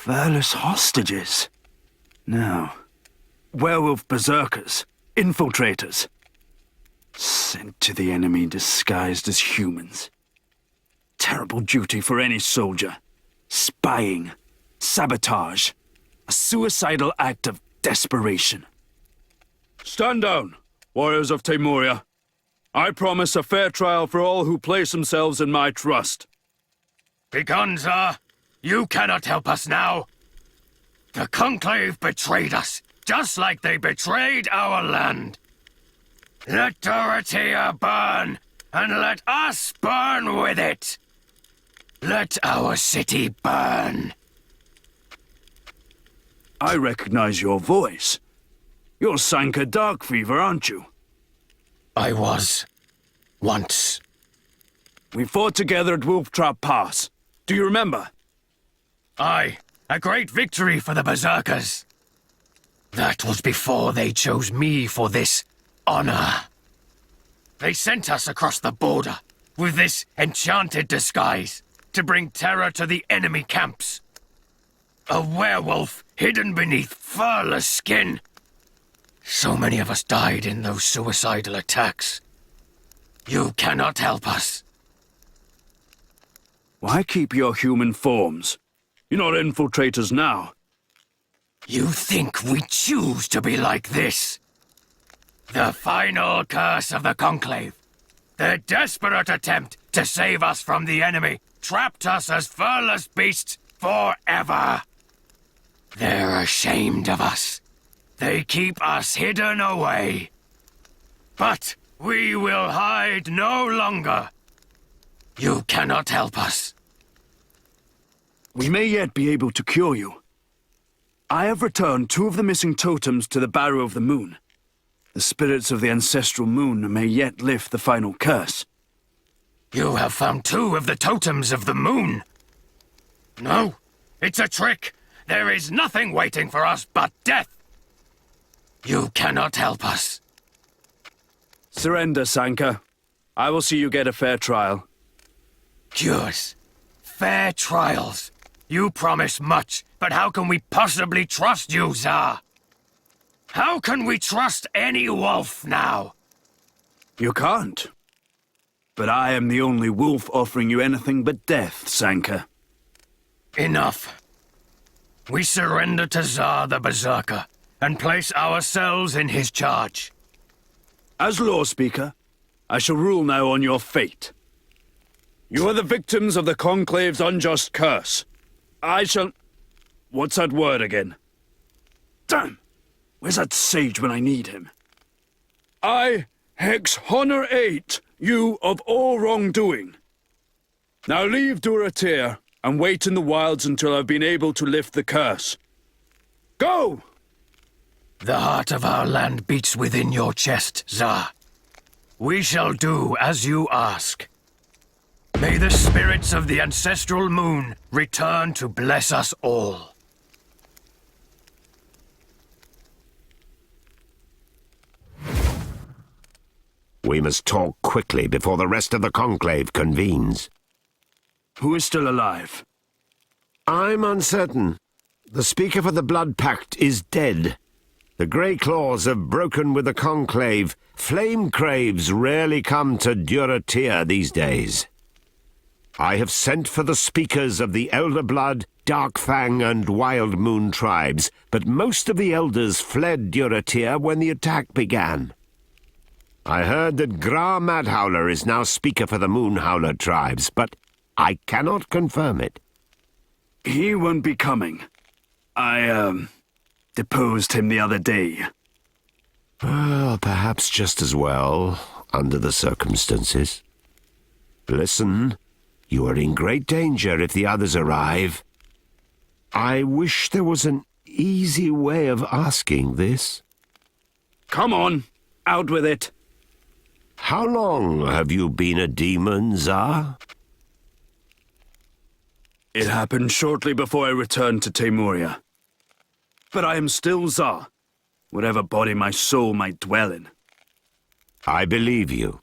Furless hostages. No. Werewolf berserkers. Infiltrators. Sent to the enemy disguised as humans. Terrible duty for any soldier. Spying. Sabotage. A suicidal act of desperation. Stand down, warriors of Temuria. I promise a fair trial for all who place themselves in my trust. Begone, Tsar. You cannot help us now. The Conclave betrayed us, just like they betrayed our land. Let Dorothea burn, and let us burn with it. Let our city burn. I recognize your voice. You're Sanka Darkfever, aren't you? I was. Once. We fought together at Wolftrap Pass. Do you remember? Aye. A great victory for the Berserkers. That was before they chose me for this honor. They sent us across the border with this enchanted disguise to bring terror to the enemy camps. A werewolf hidden beneath furless skin. So many of us died in those suicidal attacks. You cannot help us. Why keep your human forms? You're not infiltrators now. You think we choose to be like this? The final curse of the Conclave. Their desperate attempt to save us from the enemy trapped us as furless beasts forever. They're ashamed of us. They keep us hidden away. But we will hide no longer. You cannot help us. We may yet be able to cure you. I have returned 2 of the missing totems to the Barrow of the Moon. The spirits of the ancestral moon may yet lift the final curse. You have found 2 of the totems of the moon. No, it's a trick. There is nothing waiting for us but death. You cannot help us. Surrender, Sanka. I will see you get a fair trial. Cures. Fair trials. You promise much, but how can we possibly trust you, Tsar? How can we trust any wolf now? You can't. But I am the only wolf offering you anything but death, Sanka. Enough. We surrender to Tsar the Berserker and place ourselves in his charge. As Law Speaker, I shall rule now on your fate. You are the victims of the Conclave's unjust curse. I shall... What's that word again? Damn! Where's that sage when I need him? I hex honorate you of all wrongdoing. Now leave Dorothea and wait in the wilds until I've been able to lift the curse. Go! The heart of our land beats within your chest, Tsar. We shall do as you ask. May the spirits of the ancestral moon return to bless us all. We must talk quickly before the rest of the Conclave convenes. Who is still alive? I'm uncertain. The Speaker for the Blood Pact is dead. The Grey Claws have broken with the Conclave. Flame Craves rarely come to Dorothea these days. I have sent for the speakers of the Elder Blood, Darkfang, and Wild Moon tribes, but most of the elders fled Dorothea when the attack began. I heard that Gra Madhowler is now speaker for the Moonhowler tribes, but I cannot confirm it. He won't be coming. I, deposed him the other day. Well, perhaps just as well, under the circumstances. Listen, you are in great danger if the others arrive. I wish there was an easy way of asking this. Come on, out with it. How long have you been a demon, Tsar? It happened shortly before I returned to Temuria. But I am still Tsar, whatever body my soul might dwell in. I believe you,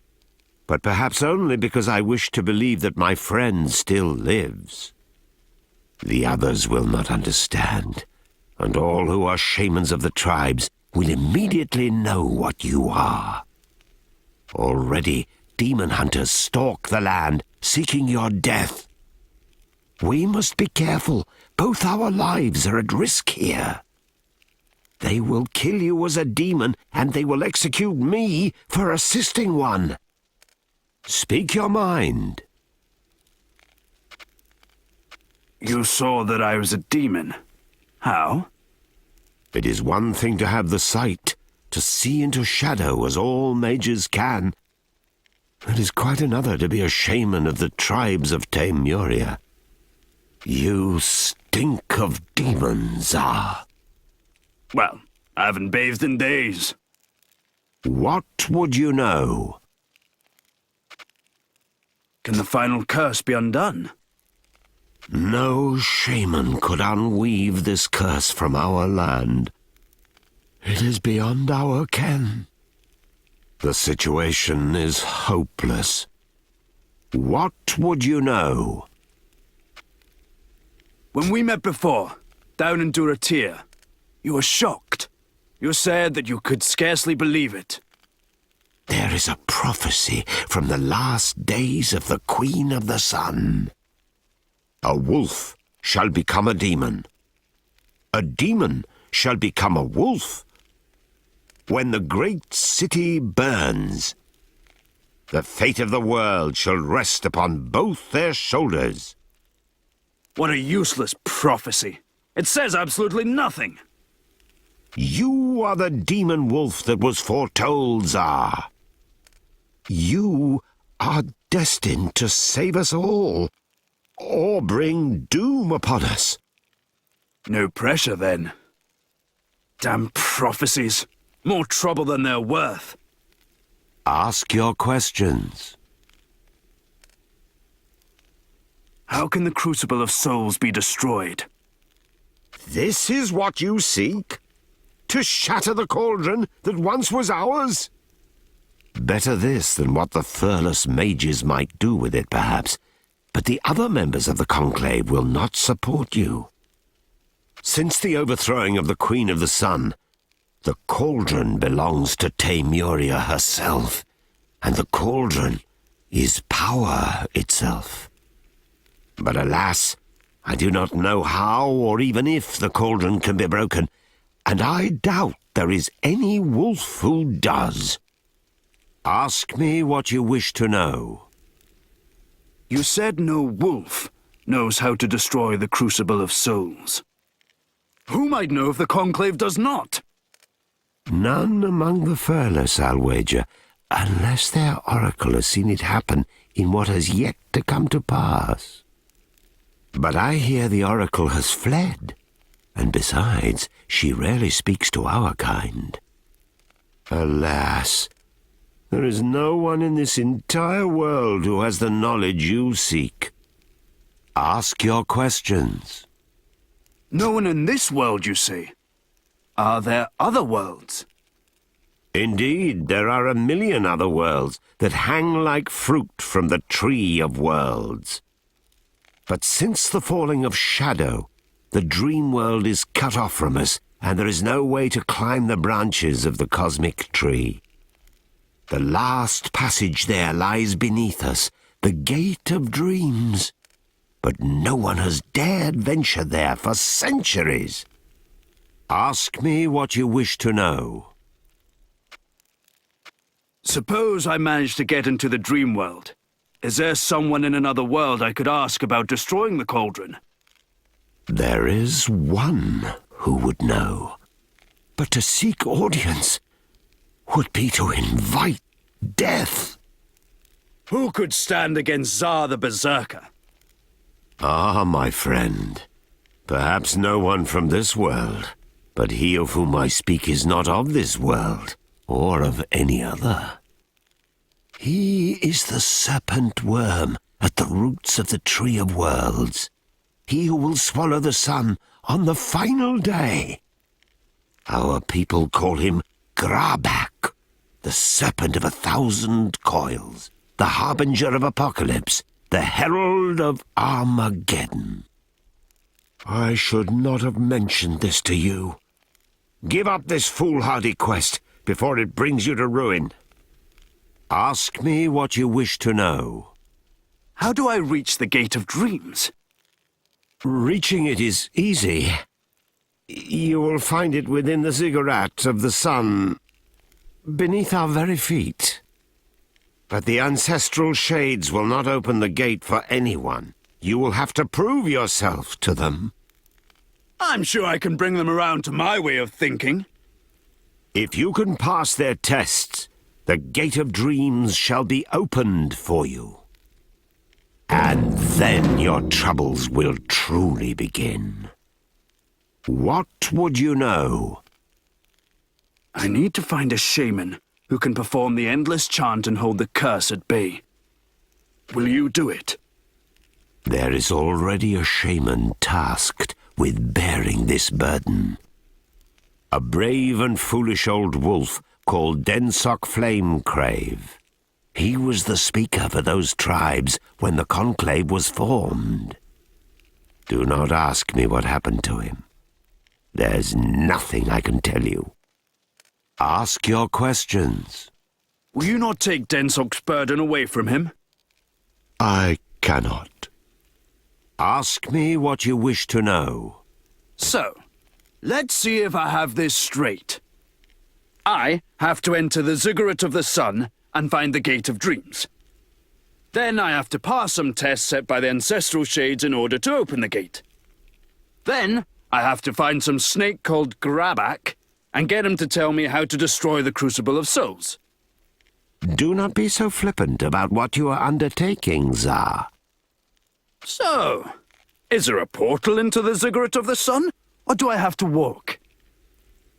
but perhaps only because I wish to believe that my friend still lives. The others will not understand, and all who are shamans of the tribes will immediately know what you are. Already, demon hunters stalk the land, seeking your death. We must be careful. Both our lives are at risk here. They will kill you as a demon, and they will execute me for assisting one. Speak your mind. You saw that I was a demon. How? It is one thing to have the sight, to see into shadow as all mages can. It is quite another to be a shaman of the tribes of Temuria. You stink of demons, Well, I haven't bathed in days. What would you know? Can the final curse be undone? No shaman could unweave this curse from our land. It is beyond our ken. The situation is hopeless. What would you know? When we met before, down in Duratir, you were shocked. You said that you could scarcely believe it. There is a prophecy from the last days of the Queen of the Sun. A wolf shall become a demon. A demon shall become a wolf. When the great city burns, the fate of the world shall rest upon both their shoulders. What a useless prophecy. It says absolutely nothing. You are the demon wolf that was foretold, Tsar. You are destined to save us all, or bring doom upon us. No pressure, then. Damn prophecies. More trouble than they're worth. Ask your questions. How can the Crucible of Souls be destroyed? This is what you seek? To shatter the cauldron that once was ours? Better this than what the furless mages might do with it, perhaps. But the other members of the Conclave will not support you. Since the overthrowing of the Queen of the Sun, the cauldron belongs to Temuria herself, and the cauldron is power itself. But alas, I do not know how or even if the cauldron can be broken, and I doubt there is any wolf who does. Ask me what you wish to know. You said no wolf knows how to destroy the Crucible of Souls. Who might know if the Conclave does not? None among the furless, I'll wager, unless their oracle has seen it happen in what has yet to come to pass. But I hear the oracle has fled, and besides, she rarely speaks to our kind. Alas, there is no one in this entire world who has the knowledge you seek. Ask your questions. No one in this world, you say? Are there other worlds? Indeed, there are 1,000,000 other worlds that hang like fruit from the tree of worlds. But since the falling of Shadow, the dream world is cut off from us, and there is no way to climb the branches of the cosmic tree. The last passage there lies beneath us, the gate of dreams. But no one has dared venture there for centuries. Ask me what you wish to know. Suppose I managed to get into the dream world. Is there someone in another world I could ask about destroying the cauldron? There is one who would know. But to seek audience would be to invite death. Who could stand against Tsar the Berserker? Ah, my friend, perhaps no one from this world, but he of whom I speak is not of this world, or of any other. He is the serpent worm at the roots of the Tree of Worlds, he who will swallow the sun on the final day. Our people call him Grabak, the serpent of 1,000 coils, the harbinger of apocalypse, the herald of Armageddon. I should not have mentioned this to you. Give up this foolhardy quest before it brings you to ruin. Ask me what you wish to know. How do I reach the Gate of Dreams? Reaching it is easy. You will find it within the ziggurat of the sun, beneath our very feet. But the ancestral shades will not open the gate for anyone. You will have to prove yourself to them. I'm sure I can bring them around to my way of thinking. If you can pass their tests, the Gate of Dreams shall be opened for you. And then your troubles will truly begin. What would you know? I need to find a shaman who can perform the endless chant and hold the curse at bay. Will you do it? There is already a shaman tasked with bearing this burden. A brave and foolish old wolf called Densok Flamecrave. He was the speaker for those tribes when the conclave was formed. Do not ask me what happened to him. There's nothing I can tell you. Ask your questions. Will you not take Densok's burden away from him? I cannot. Ask me what you wish to know. So, let's see if I have this straight. I have to enter the ziggurat of the sun and find the Gate of Dreams. Then I have to pass some tests set by the ancestral shades in order to open the gate. Then I have to find some snake called Grabak and get him to tell me how to destroy the Crucible of Souls. Do not be so flippant about what you are undertaking, Tsar. So, is there a portal into the ziggurat of the sun, or do I have to walk?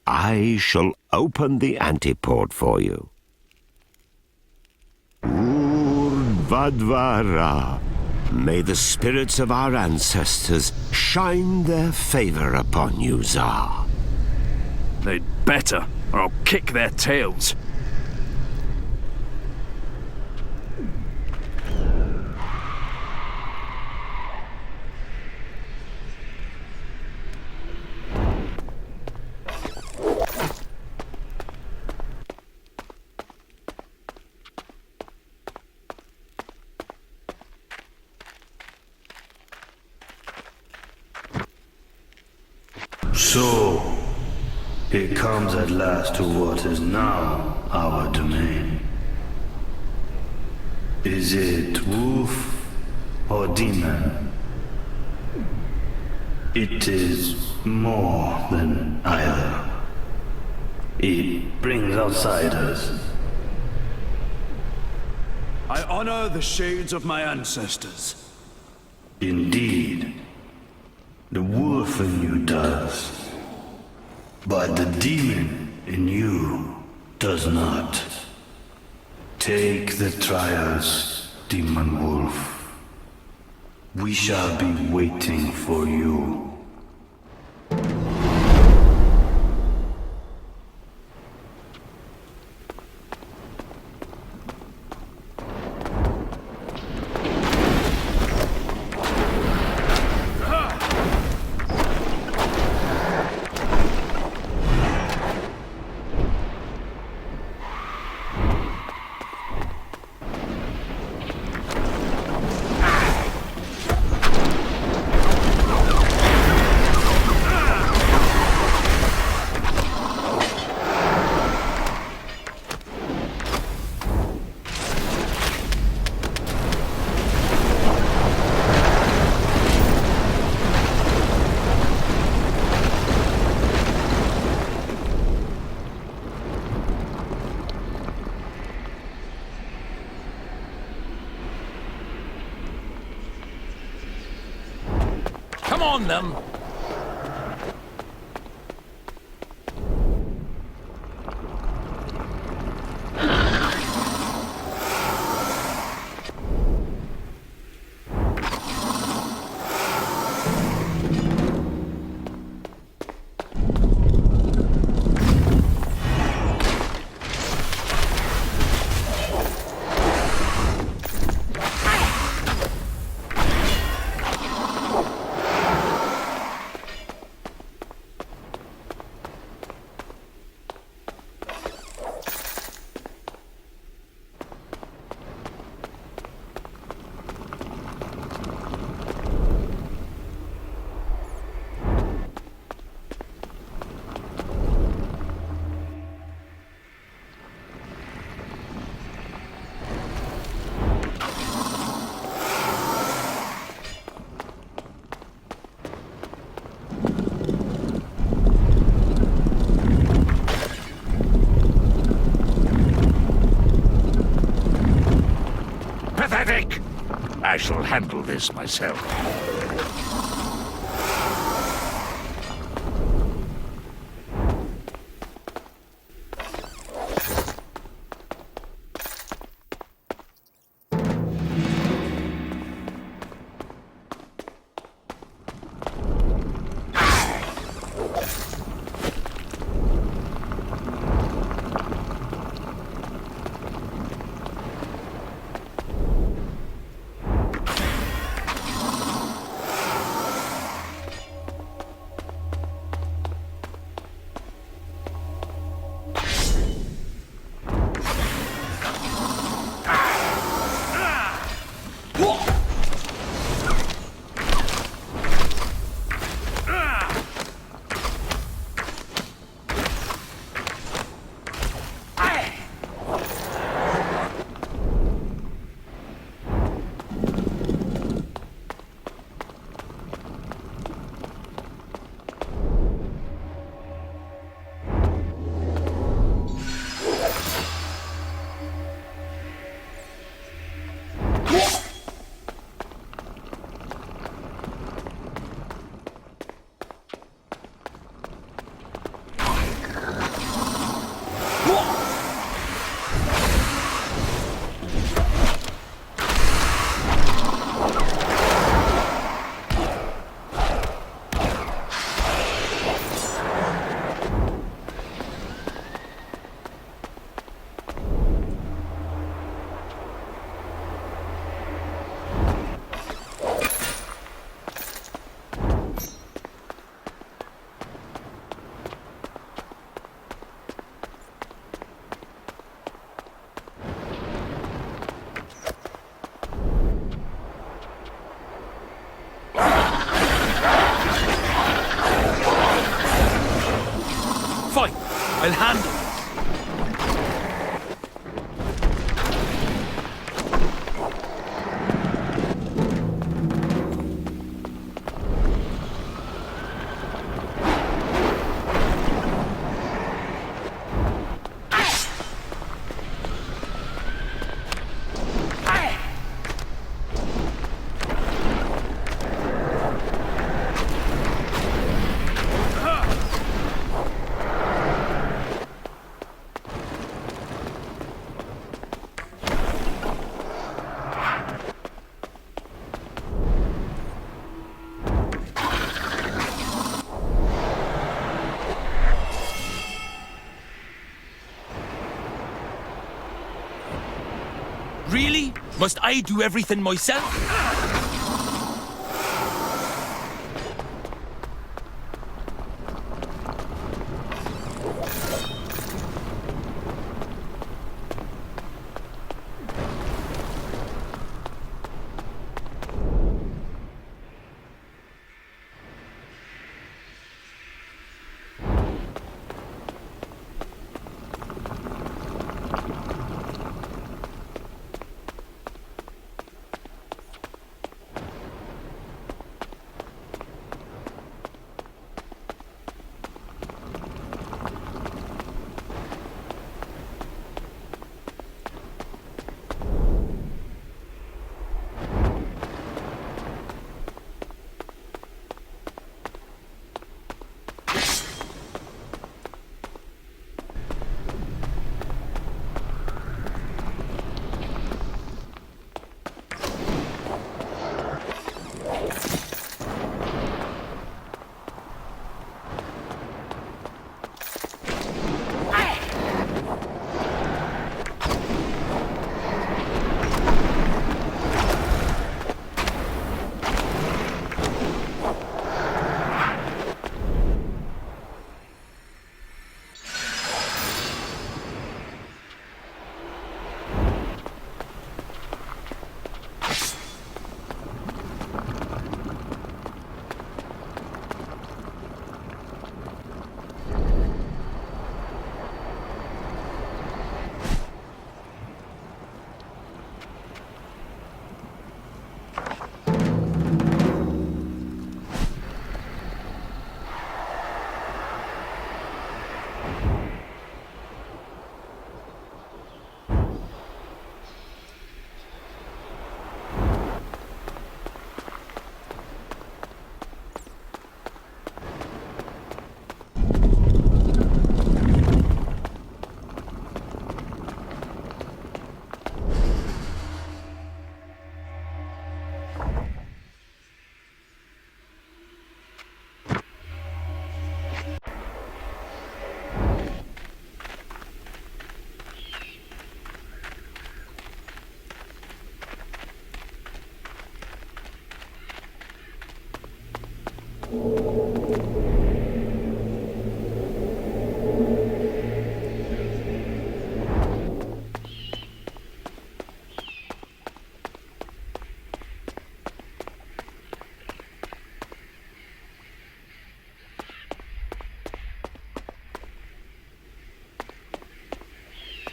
I shall open the antiport for you. Urvadvara. May the spirits of our ancestors shine their favor upon you, Tsar. They'd better, or I'll kick their tails. So, it comes at last to what is now our domain. Is it wolf or demon? It is more than either. It brings outsiders. I honor the shades of my ancestors. Indeed, the wolf in you does. But the demon in you does not. Take the trials, demon wolf. We shall be waiting for you. Come on, them! shall handle this myself. Fine, I'll handle it. Really? Must I do everything myself?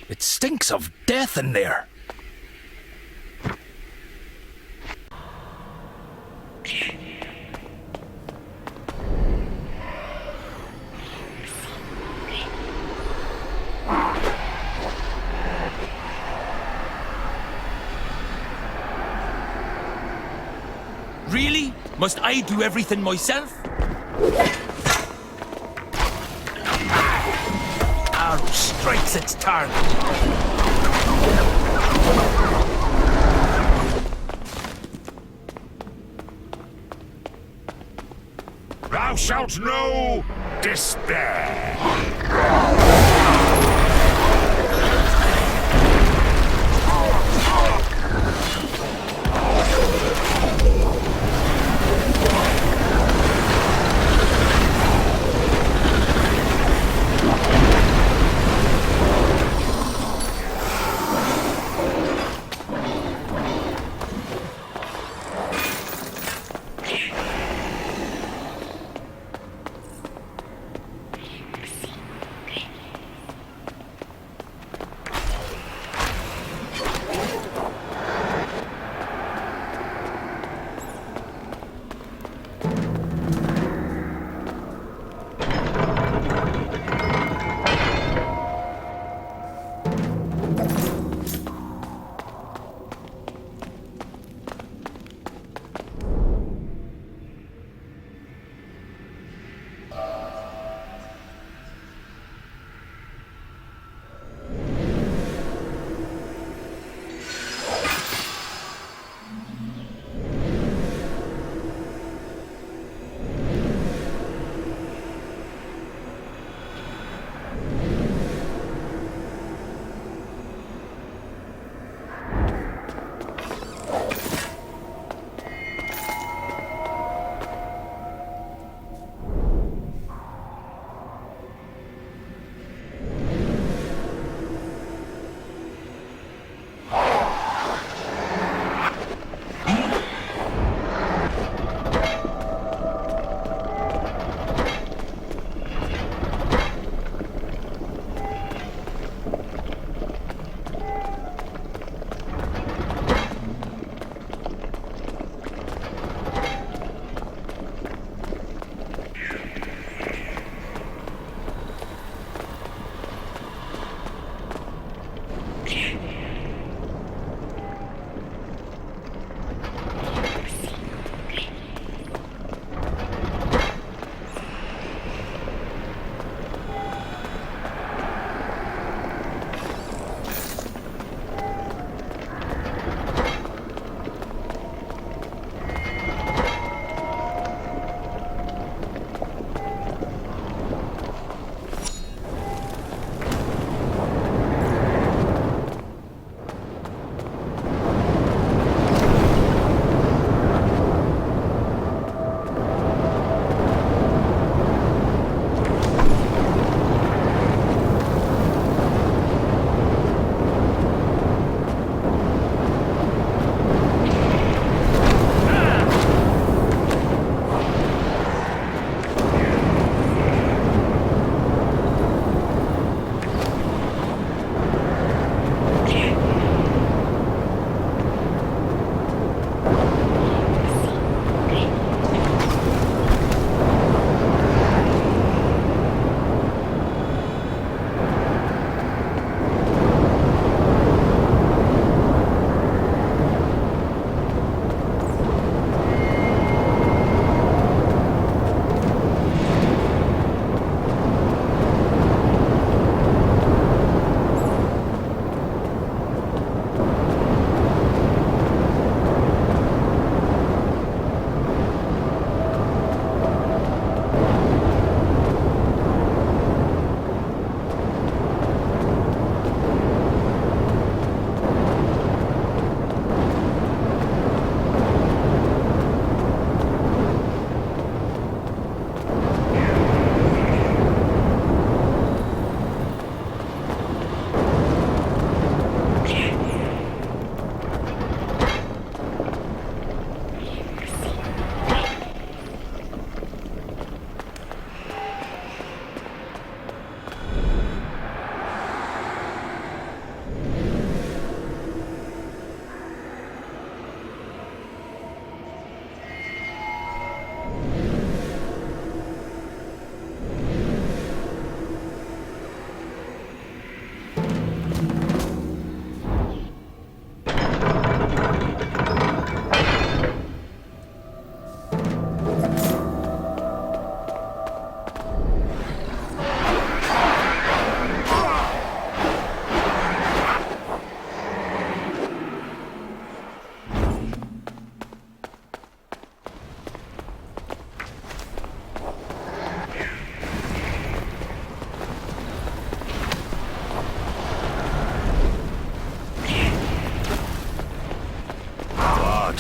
It stinks of death in there. Really? Must I do everything myself? Arrow strikes its target. Thou shalt know despair.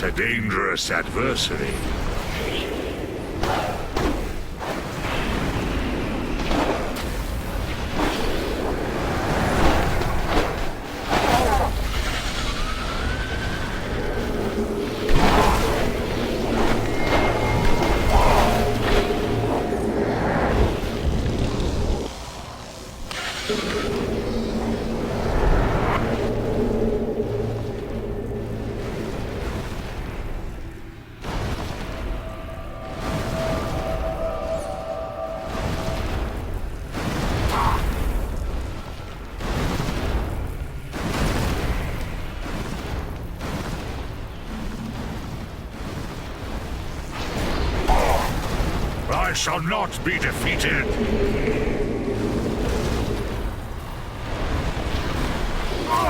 a dangerous adversary. I shall not be defeated.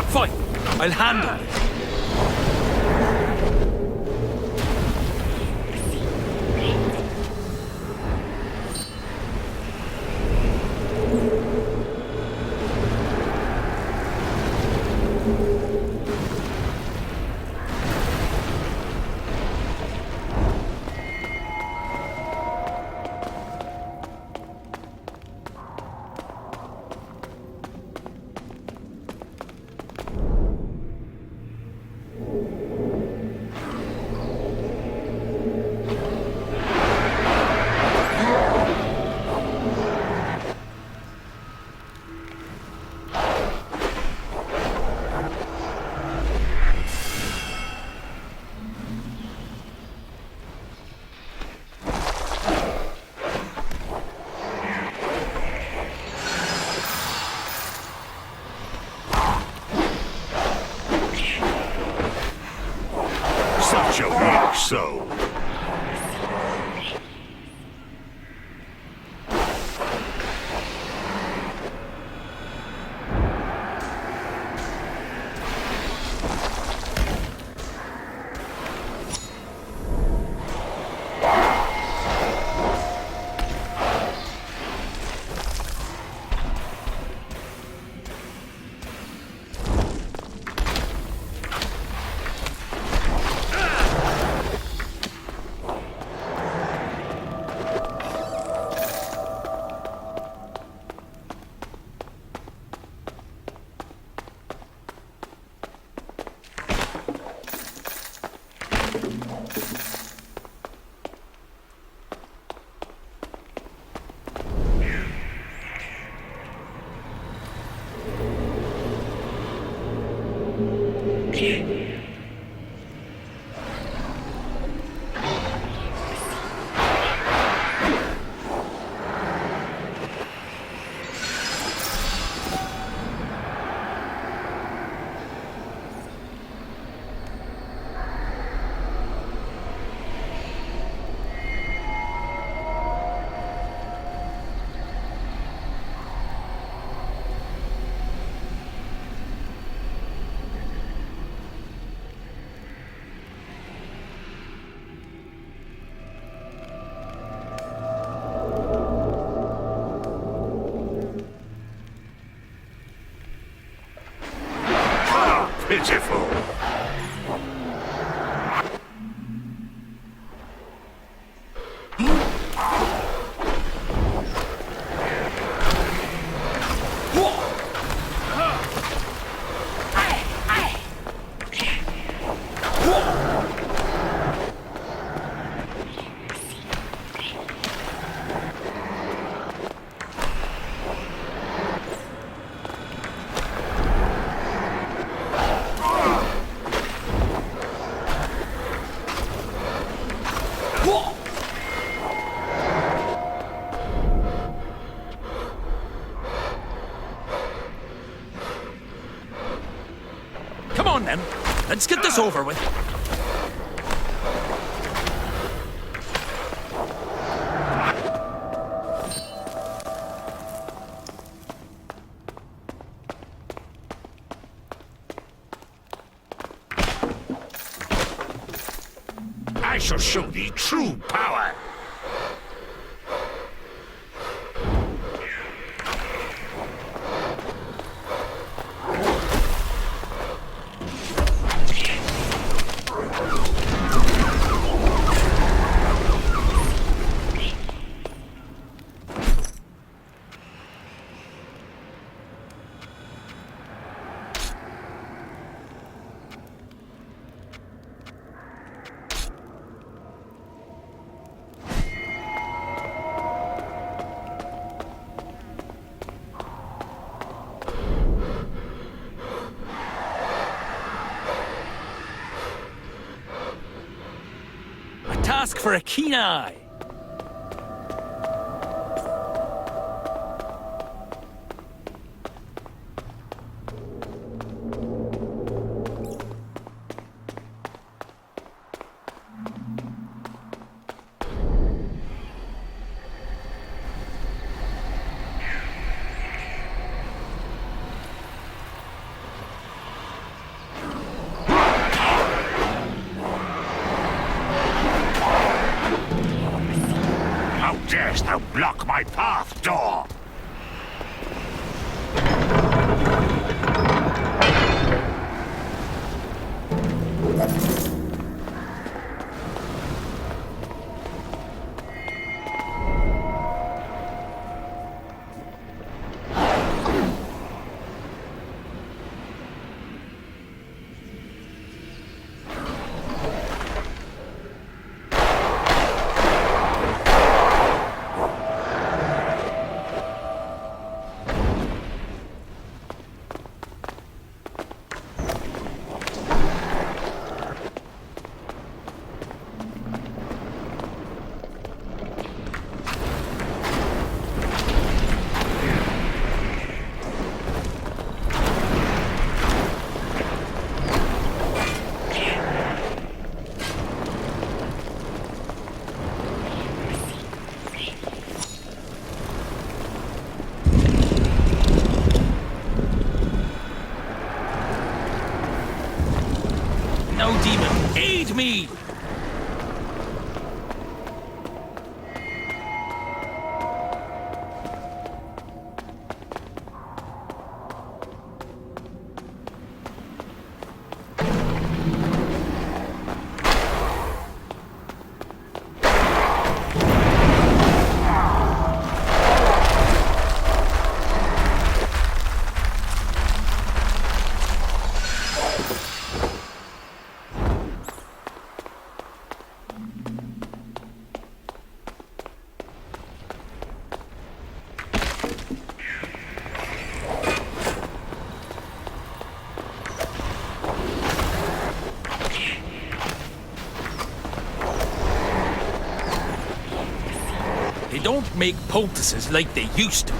Fine. I'll handle it. Such a weak soul. Pitiful. Come on, then. Let's get this over with. I shall show thee true power. ask for a keen eye. How darest thou block my path, door? No demon, aid me! They don't make poultices like they used to.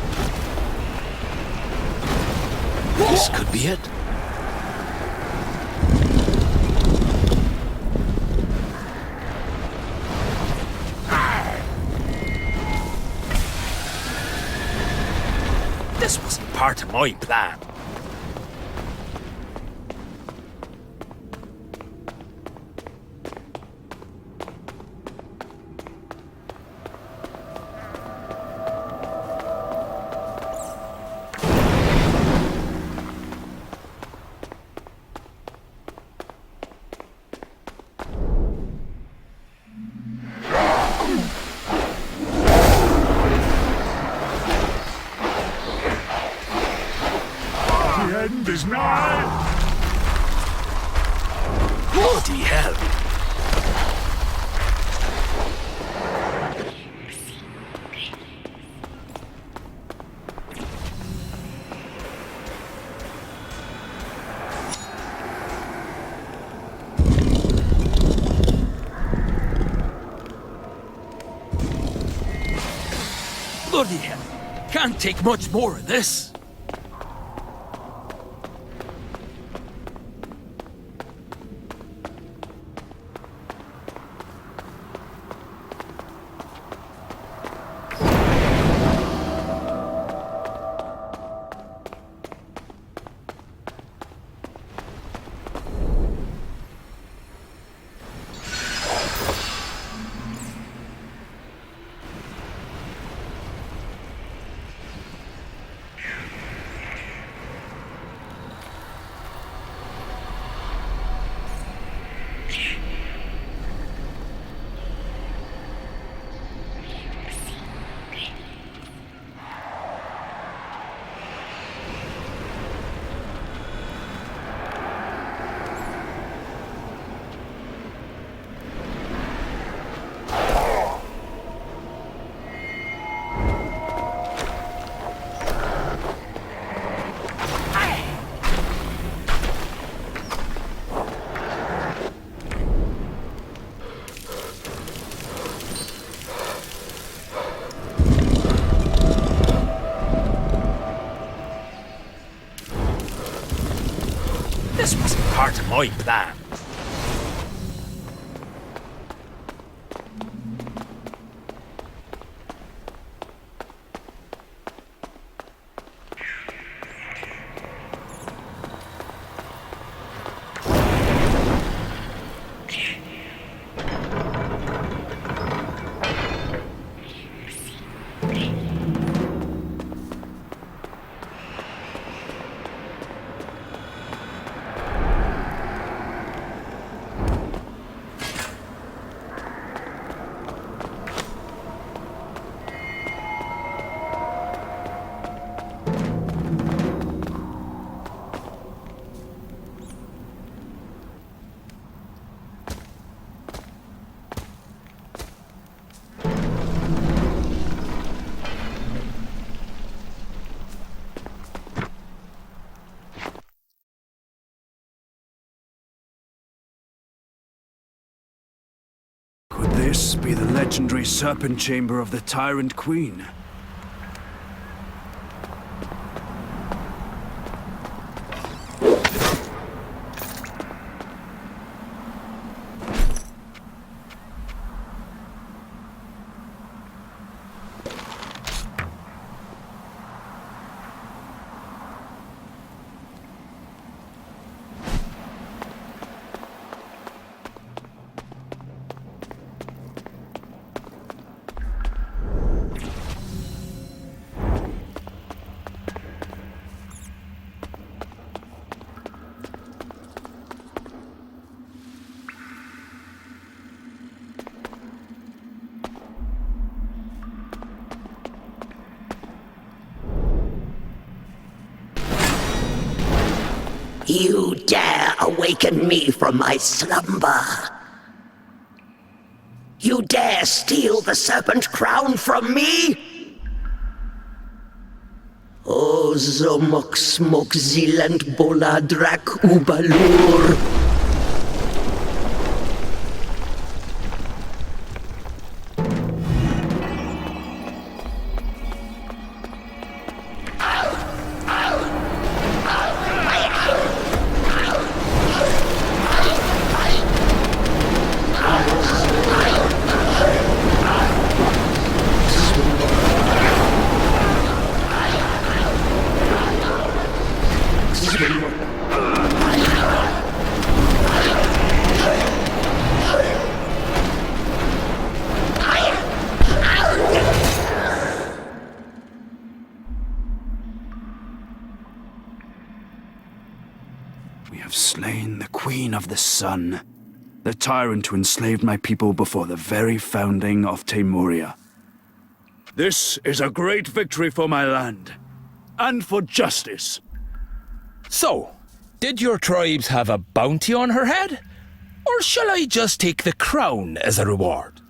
This could be it. This wasn't part of my plan. The end is nigh! Bloody hell. Bloody hell. Can't take much more of this. This was part of my plan. Could this be the legendary serpent chamber of the Tyrant Queen? You dare awaken me from my slumber? You dare steal the serpent crown from me? O Zomok Smok Zilent Boladrak Ubalur. We have slain the Queen of the Sun, the tyrant who enslaved my people before the very founding of Temuria. This is a great victory for my land, and for justice. So, did your tribes have a bounty on her head? Or shall I just take the crown as a reward?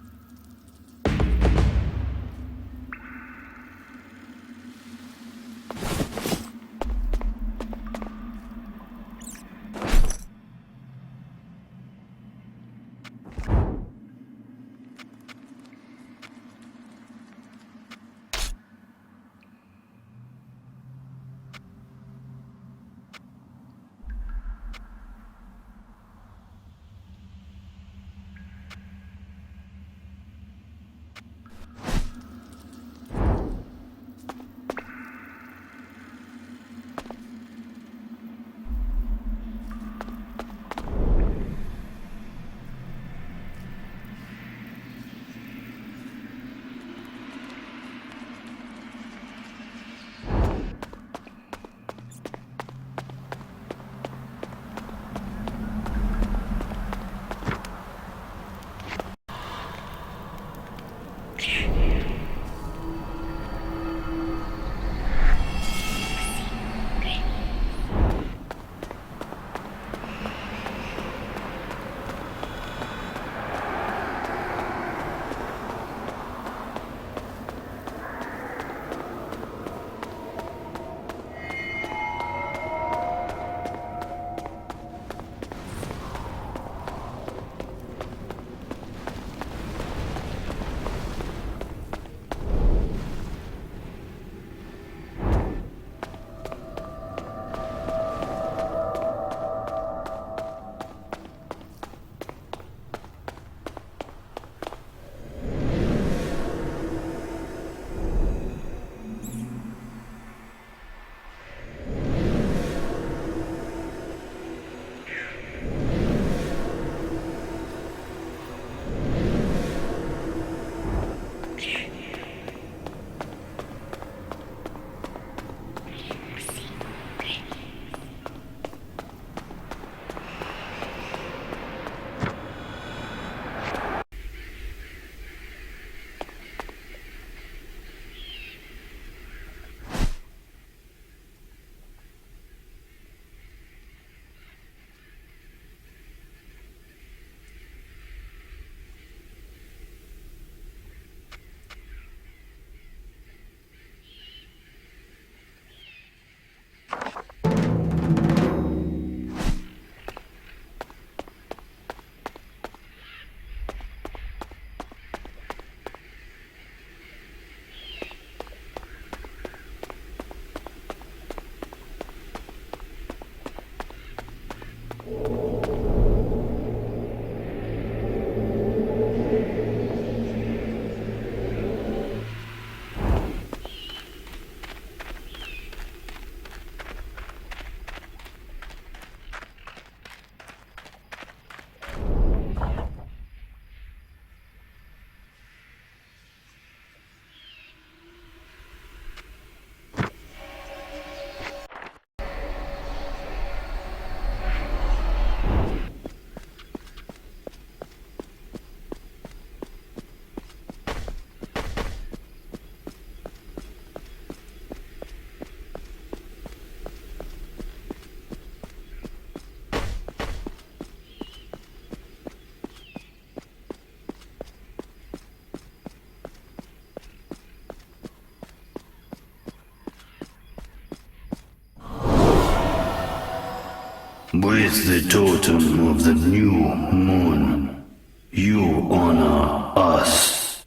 With the totem of the new moon, you honor us.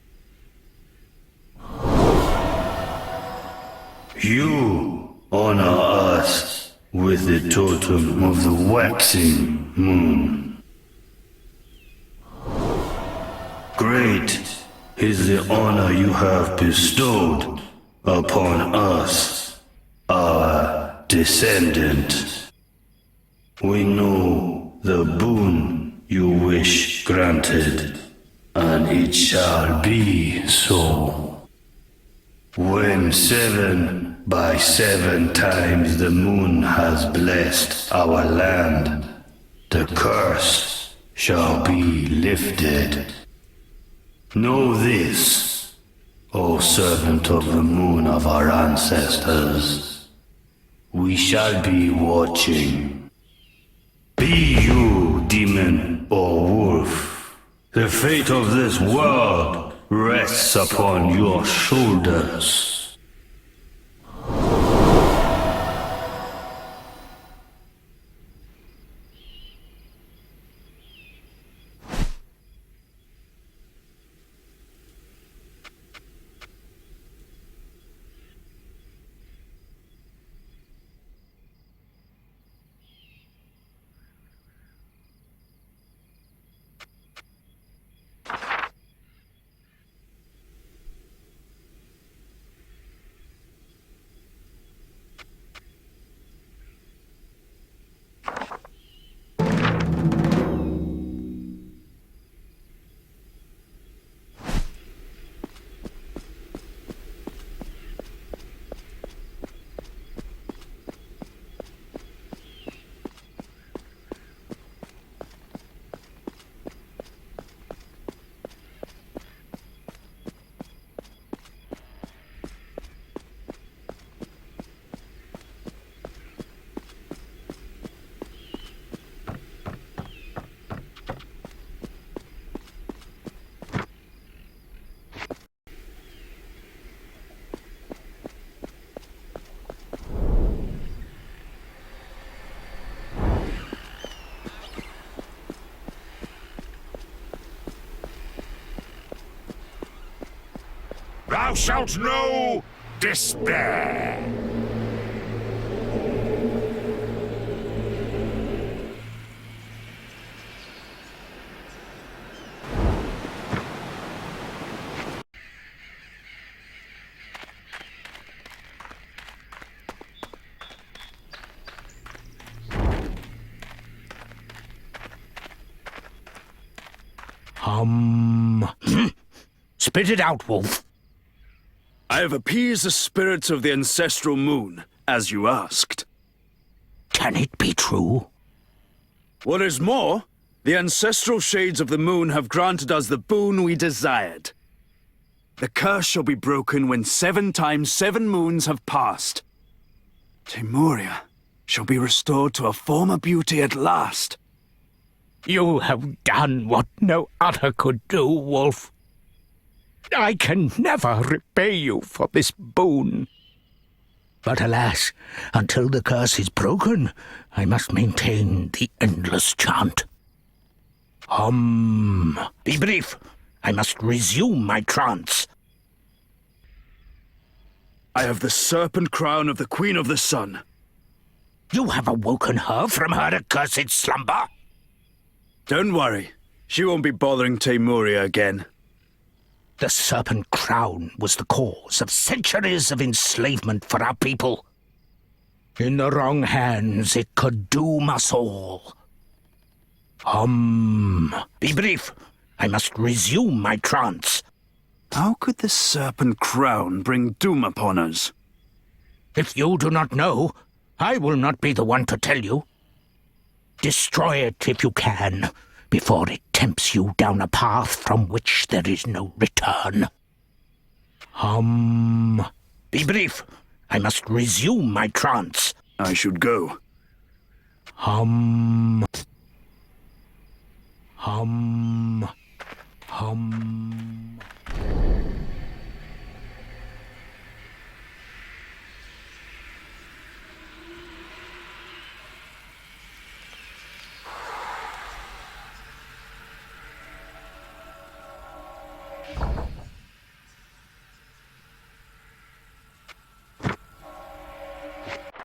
You honor us with the totem of the waxing moon. Great is the honor you have bestowed upon us, our descendant. We know the boon you wish granted, and it shall be so. When 7 by 7 times the moon has blessed our land, the curse shall be lifted. Know this, O servant of the moon of our ancestors. We shall be watching. Be you demon or wolf, the fate of this world rests upon your shoulders. Thou shalt know despair. Spit it out, Wolf. I have appeased the spirits of the ancestral moon, as you asked. Can it be true? What is more, the ancestral shades of the moon have granted us the boon we desired. The curse shall be broken when 7 times 7 moons have passed. Timoria shall be restored to her former beauty at last. You have done what no other could do, Wolf. I can never repay you for this boon. But alas, until the curse is broken, I must maintain the endless chant. Be brief. I must resume my trance. I have the serpent crown of the Queen of the Sun. You have awoken her from her accursed slumber? Don't worry. She won't be bothering Timoria again. The serpent crown was the cause of centuries of enslavement for our people. In the wrong hands, it could doom us all. Be brief. I must resume my trance. How could the serpent crown bring doom upon us? If you do not know, I will not be the one to tell you. Destroy it if you can, before it tempts you down a path from which there is no return. Be brief. I must resume my trance. I should go. Hum.